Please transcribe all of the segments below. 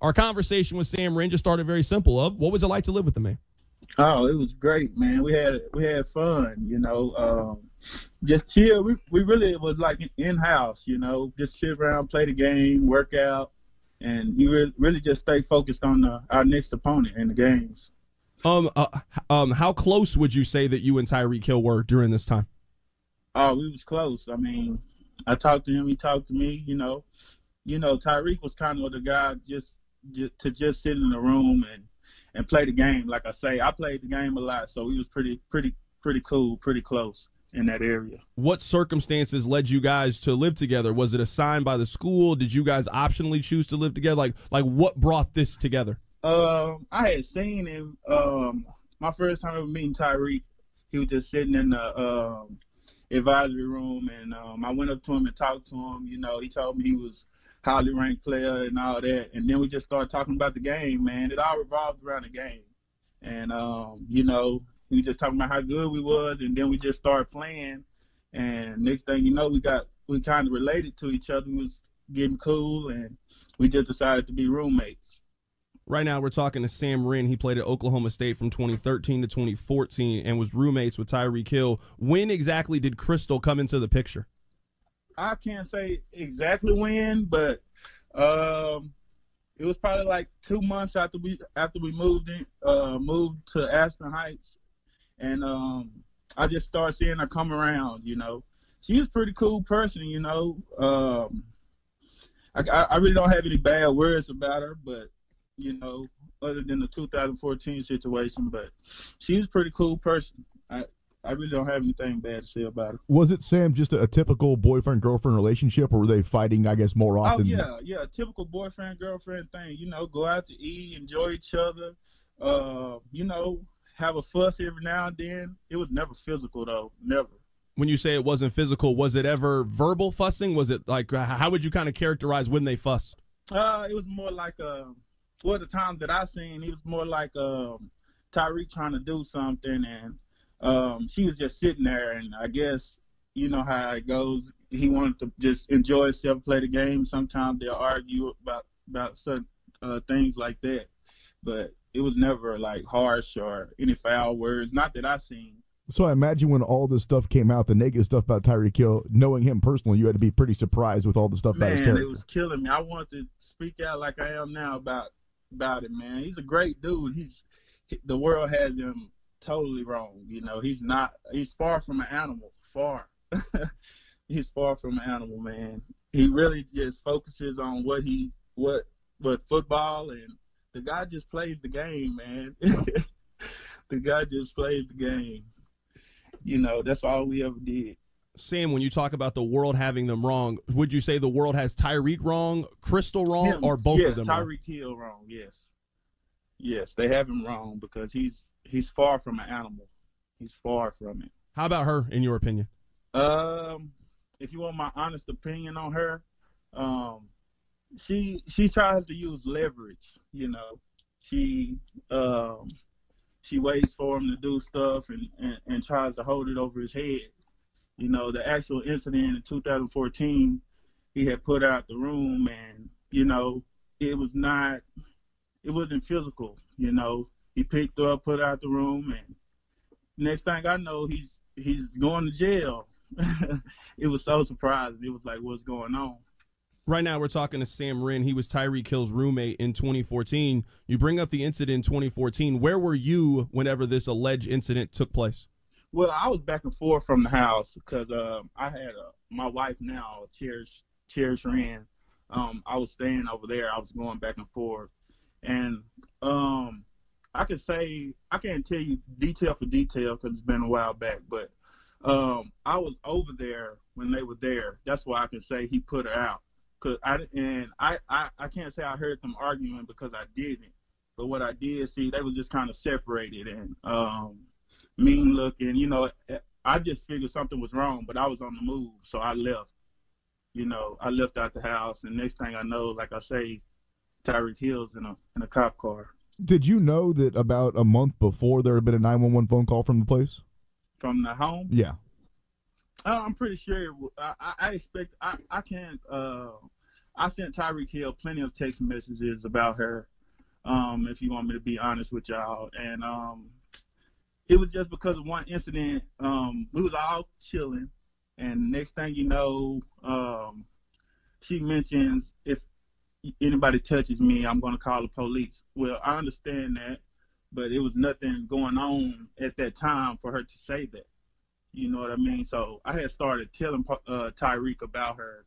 Our conversation with Sam Wren just started very simple. What was it like to live with the man? Oh, it was great, man. We had fun, just chill. We really was like in house, just sit around, play the game, work out, and you really just stay focused on our next opponent in the games. How close would you say that you and Tyreek Hill were during this time? Oh, we was close. I mean, I talked to him, he talked to me. Tyreek was kind of the guy just sit in the room and play the game. Like I say, I played the game a lot, so he was pretty cool, pretty close in that area. What circumstances led you guys to live together? Was it assigned by the school? Did you guys optionally choose to live together? Like what brought this together? I had seen him. My first time ever meeting Tyreek, he was just sitting in the advisory room, and I went up to him and talked to him. He told me he was highly ranked player and all that, and then we just started talking about the game. Man, it all revolved around the game, and we just talking about how good we was, and then we just started playing, and next thing you know, we kind of related to each other. We was getting cool, and we just decided to be roommates. Right now, we're talking to Sam Wren. He played at Oklahoma State from 2013 to 2014 and was roommates with Tyreek Hill. When exactly did Crystal come into the picture? I can't say exactly when, but it was probably like 2 months after we moved to Aston Heights, and I just started seeing her come around. She was a pretty cool person. I really don't have any bad words about her, but other than the 2014 situation, but she's a pretty cool person. I really don't have anything bad to say about her. Was it, Sam, just a typical boyfriend-girlfriend relationship, or were they fighting, I guess, more often? Oh, yeah, typical boyfriend-girlfriend thing. Go out to eat, enjoy each other, have a fuss every now and then. It was never physical, though, never. When you say it wasn't physical, was it ever verbal fussing? Was it like, how would you kind of characterize when they fussed? It was more like, the times that I seen, it was more like Tyreek trying to do something, and she was just sitting there, and I guess you know how it goes. He wanted to just enjoy himself, play the game. Sometimes they'll argue about certain things like that, but it was never like harsh or any foul words. Not that I seen. So I imagine when all this stuff came out, the negative stuff about Tyreek Hill, knowing him personally, you had to be pretty surprised with all the stuff about his character. Man, it was killing me. I wanted to speak out like I am now about it, man. He's a great dude. The world has him totally wrong. He's far from an animal. Far. He's far from an animal, man. He really just focuses on what football, and the guy just plays the game, man. The guy just plays the game. That's all we ever did. Sam, when you talk about the world having them wrong, would you say the world has Tyreek wrong, Crystal wrong, or both of them wrong? Tyreek Hill wrong, yes. Yes, they have him wrong because he's far from an animal. He's far from it. How about her, in your opinion? If you want my honest opinion on her, she tries to use leverage. She waits for him to do stuff and tries to hold it over his head. The actual incident in 2014, he had put out the room, and it wasn't physical. He picked her up, put her out the room, and next thing I know, he's going to jail. It was so surprising. It was like, what's going on? Right now, we're talking to Sam Wren. He was Tyreek Hill's roommate in 2014. You bring up the incident in 2014. Where were you whenever this alleged incident took place? Well, I was back and forth from the house because I had my wife now, Cherish Wren. I was staying over there. I was going back and forth. And I can't tell you detail for detail because it's been a while back, but I was over there when they were there. That's why I can say he put her out. I can't say I heard them arguing because I didn't. But what I did see, they was just kind of separated and mean looking. I just figured something was wrong, but I was on the move, so I left. I left out the house, and next thing I know, like I say, Tyreek Hill's in a cop car. Did you know that about a month before there had been a 911 phone call from the place? From the home? Yeah. I'm pretty sure. I expect. I can't. I sent Tyreek Hill plenty of text messages about her. If you want me to be honest with y'all, and it was just because of one incident. We was all chilling, and next thing you know, she mentions, if anybody touches me, I'm going to call the police. Well, I understand that, but it was nothing going on at that time for her to say that. You know what I mean? So I had started telling Tyreek about her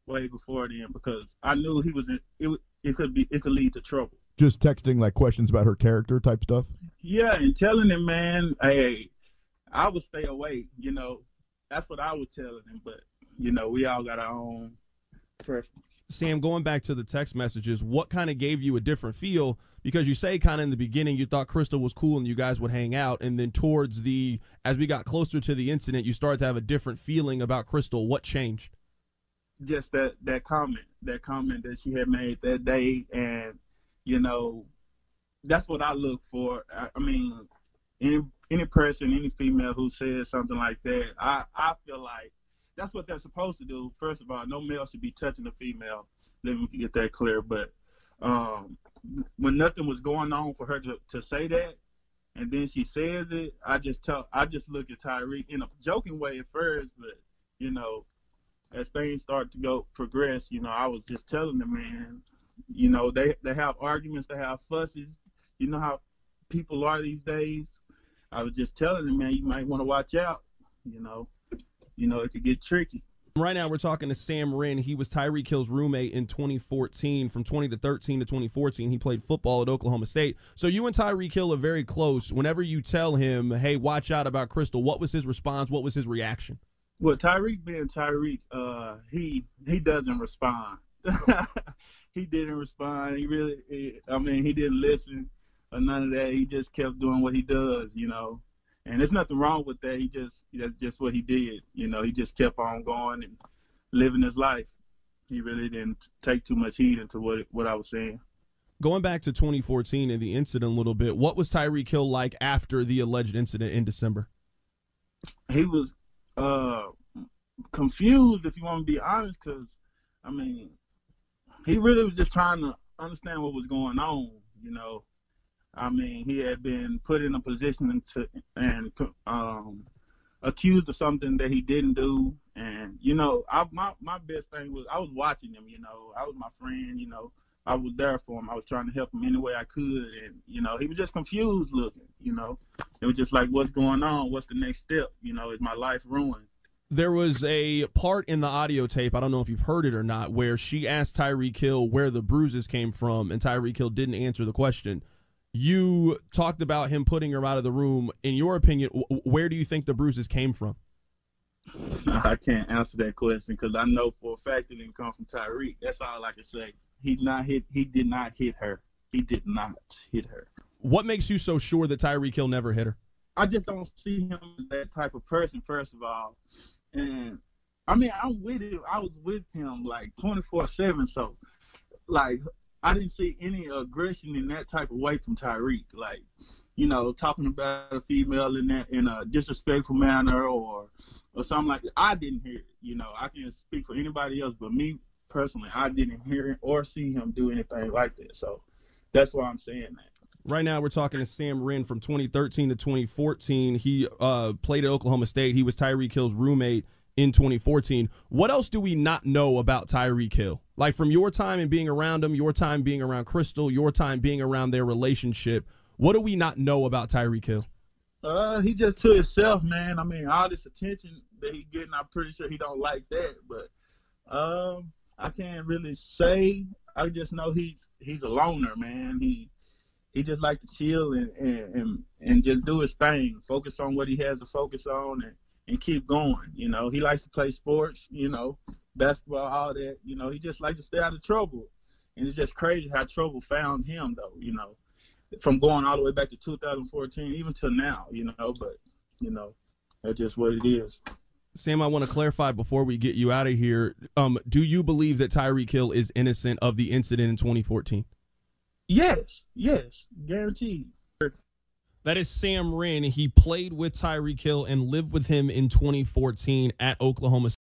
way before then, because I knew he was it could lead to trouble. Just texting like questions about her character type stuff? Yeah, and telling him, man, hey, I would stay away. You know, that's what I was telling him. But, you know, we all got our own preference. Sam, going back to the text messages, what kind of gave you a different feel? Because you say kind of in the beginning you thought Crystal was cool and you guys would hang out, and then as we got closer to the incident, you started to have a different feeling about Crystal. What changed? Just that comment that she had made that day, and, you know, that's what I look for. I mean, any person, any female who says something like that, I feel like that's what they're supposed to do. First of all, no male should be touching a female. Let me get that clear. But when nothing was going on for her to say that, and then she says it, I just look at Tyreek in a joking way at first, but, you know, as things start to progress, you know, I was just telling the man, you know, they have arguments, they have fusses. You know how people are these days. I was just telling them, man, you might want to watch out. You know, it could get tricky. Right now, we're talking to Sam Wren. He was Tyreek Hill's roommate in 2014. From 2013 to 2014, he played football at Oklahoma State. So you and Tyreek Hill are very close. Whenever you tell him, hey, watch out about Crystal, what was his response? What was his reaction? Well, Tyreek being Tyreek, he doesn't respond. He didn't respond. He didn't listen or none of that. He just kept doing what he does, you know. And there's nothing wrong with that. That's just what he did. You know, he just kept on going and living his life. He really didn't take too much heed into what I was saying. Going back to 2014 and the incident a little bit, what was Tyreek Hill like after the alleged incident in December? He was confused, if you want to be honest, because, I mean, he really was just trying to understand what was going on, you know. I mean, he had been put in a position and accused of something that he didn't do. And, you know, my best thing was I was watching him, you know. I was my friend, you know. I was there for him. I was trying to help him any way I could. And, you know, he was just confused looking, you know. It was just like, what's going on? What's the next step? You know, is my life ruined? There was a part in the audio tape, I don't know if you've heard it or not, where she asked Tyreek Hill where the bruises came from, and Tyreek Hill didn't answer the question. You talked about him putting her out of the room. In your opinion, where do you think the bruises came from? I can't answer that question because I know for a fact it didn't come from Tyreek. That's all I can say. He did not hit her. He did not hit her. What makes you so sure that Tyreek Hill never hit her? I just don't see him as that type of person, first of all. And, I mean, I'm with him. I was with him, like, 24/7. So, like, I didn't see any aggression in that type of way from Tyreek. Like, you know, talking about a female in a disrespectful manner or something like that. I didn't hear it. You know, I can't speak for anybody else, but me personally, I didn't hear it or see him do anything like that. So that's why I'm saying that. Right now, we're talking to Sam Wren from 2013 to 2014. He played at Oklahoma State. He was Tyreek Hill's roommate in 2014. What else do we not know about Tyreek Hill? Like, from your time and being around him, your time being around Crystal, your time being around their relationship, what do we not know about Tyreek Hill? He just to himself, man. I mean, all this attention that he getting, I'm pretty sure he don't like that. But I can't really say. I just know he's a loner, man. He just like to chill and just do his thing, focus on what he has to focus on and keep going. You know, he likes to play sports, you know, basketball, all that. You know, he just likes to stay out of trouble. And it's just crazy how trouble found him, though, you know, from going all the way back to 2014, even to now, you know. But, you know, that's just what it is. Sam, I want to clarify before we get you out of here. Do you believe that Tyreek Hill is innocent of the incident in 2014? Yes, guaranteed. That is Sam Wren. He played with Tyreek Hill and lived with him in 2014 at Oklahoma State.